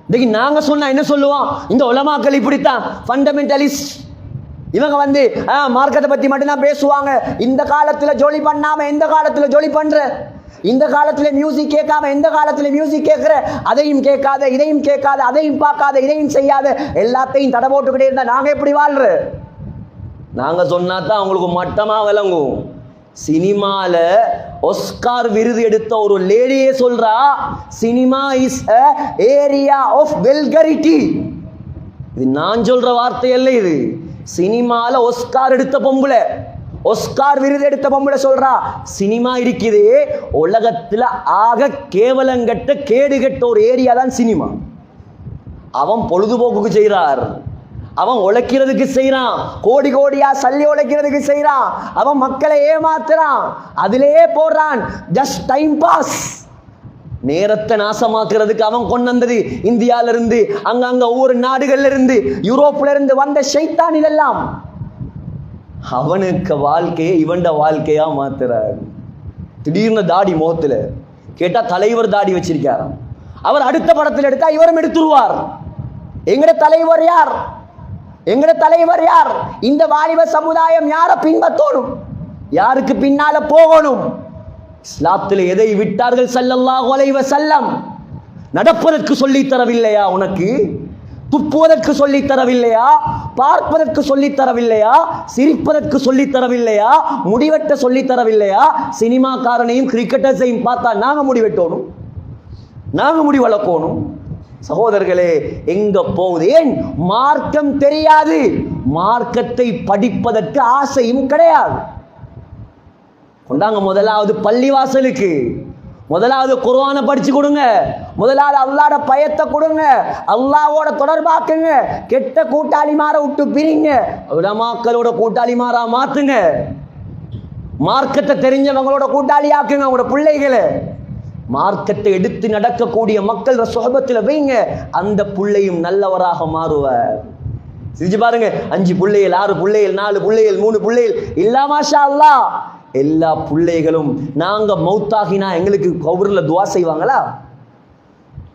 இன்னைக்கு நாங்க சொன்னா என்ன சொல்லுவோம்? இந்த உலமாக்கள் இப்படித்தான் ஃபண்டமெண்டலிஸ்ட். இவங்க மார்க்கத்தை பத்தி மட்டும்தான் பேசுவாங்க. இந்த காலத்துல ஜோலி பண்ணாம எந்த காலத்துல ஜோலி பண்ற, இந்த காலத்துல மியூசிக் கேட்காம எந்த காலத்துல மியூசிக் கேட்கிற, அதையும் கேட்காத இதையும் கேட்காத அதையும் பார்க்காத இதையும் செய்யாத எல்லாத்தையும் தடை போட்டுக்கிட்டே இருந்தா நாங்க எப்படி வாழ்ற? நாங்க சொன்னாதான் அவங்களுக்கு மட்டமா விளங்கும். சினிமால ஒஸ்கார் விருது எடுத்த ஒரு லேடியே சொல்றா, cinema is a area of vulgarity. இது நான் சொல்ற வார்த்தை அல்ல, இது சினிமால ஒஸ்கார் எடுத்த பொம்பளை, ஒஸ்கார் விருது எடுத்த பொம்பளை சொல்றா, சினிமா இருக்குது உலகத்துல ஆக கேவலங்கட்ட கேடுகட்ட ஒரு ஏரியா தான் சினிமா. அவன் பொழுதுபோக்குக்கு செய்றார், அவன் உழைக்கிறதுக்கு செய்யறான், கோடி கோடியா சல்லி உழைக்கிறதுக்கு செய்யறான், அவன் மக்களை ஏமாத்துறான், அதிலேயே போடுறான். ஜஸ்ட் டைம் பாஸ், நேரத்தை நாசமாக்குறதுக்கு அவன் கொண்டு வந்தது இந்தியால இருந்து, அங்கங்க ஒவ்வொரு நாடுகள்ல இருந்து, யூரோப்ல இருந்து வந்த ஷைத்தான் இதெல்லாம். அவனுக்கு வாழ்க்கையை இவன்ட வாழ்க்கையா மாத்துறார். திடீர்னு தாடி முகத்துல கேட்டா தலைவர் தாடி வச்சிருக்காராம். அவர் அடுத்த படத்தில் எடுத்தா இவரும் எடுத்துருவார். எங்கட தலைவர் யார்? எங்கட தலைவர் யார்? இந்த வாலிப சமுதாயம் யாரை பின்பற்றணும்? யாருக்கு பின்னால போகணும்? இஸ்லாத்தில் எதை விட்டார்கள் ஸல்லல்லாஹு அலைஹி வஸல்லம்? நடப்பதற்கு சொல்லி தரவில்லையா உனக்கு? துப்புவதற்கு சொல்லி தரவில்லையா? பார்ப்பதற்கு சொல்லி தரவில்லையா? சிரிப்பதற்கு சொல்லி தரவில்லையா? முடிவெட்ட சொல்லி தரவில்லையா? சினிமாக்காரனையும் கிரிக்கெட்டர்ஸையும் பார்த்தா நாங்க முடிவெட்டணும், நாங்க முடி வளர்க்கணும். சகோதரர்களே, எங்க போகுது? ஏன் மார்க்கம் தெரியாது, மார்க்கத்தை படிப்பதற்கு ஆசையும் கிடையாது. கொண்டாங்க முதலாவது பள்ளிவாசலுக்கு, முதலாவது குர்ஆனை படிச்சு கொடுங்க, முதலாவது அல்லாஹ்வோட பயத்தை கொடுங்க, அல்லாஹ்வோட தொடர்பாக்குங்க, கெட்ட கூட்டாளிமார விட்டு பிரிங்க, உலமாக்களோட கூட்டாளிமாரா மாத்துங்க, மார்க்கத்தை தெரிஞ்சவங்களோட கூட்டாளியாக்குங்க உங்களோட பிள்ளைகளை. மார்க்கத்தை எடுத்து நடக்கக்கூடிய மக்கள் சுஹபத்தில் வைங்க, அந்த பிள்ளையும் நல்லவராக மாறுவார். செஞ்சு பாருங்க, 5 பிள்ளைகள் 6 பிள்ளைகள் 4 பிள்ளைகள் 3 பிள்ளைகள் இல்லா மாஷா அல்லாஹ், எல்லா பிள்ளைகளும் நாங்க மௌத்தாகினா எங்களுக்கு கபர்ல துவா செய்வாங்களா?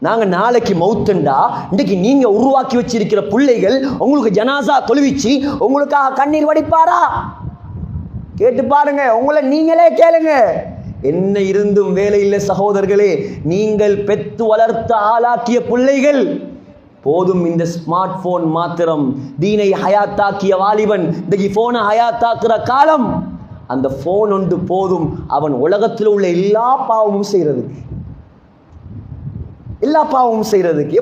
நாங்க நாளைக்கு மௌத்துண்டா இன்னைக்கு நீங்க உருவாக்கி வச்சிருக்கிற பிள்ளைகள் உங்களுக்கு ஜனாசா தொழுவிச்சு உங்களுக்காக கண்ணீர் வடிப்பாரா? கேட்டு பாருங்க, உங்களை நீங்களே கேளுங்க. என்ன இருந்தும் வேலை இல்லை சகோதரர்களே. நீங்கள் பெத்து வளர்த்து ஆளாக்கிய பிள்ளைகள் போதும். இந்த ஸ்மார்ட் போன் மாத்திரம் தீனை ஹயாத்தாக்கிய வாலிபன் இன்னைக்கு போனை ஹயாத்தாக்குற காலம். அந்த போன் ஒன்று போதும் அவன் உலகத்தில் உள்ள எல்லா பாவமும் செய்யறதுக்கு, எல்லா பாவமும் செய்யறதுக்கு.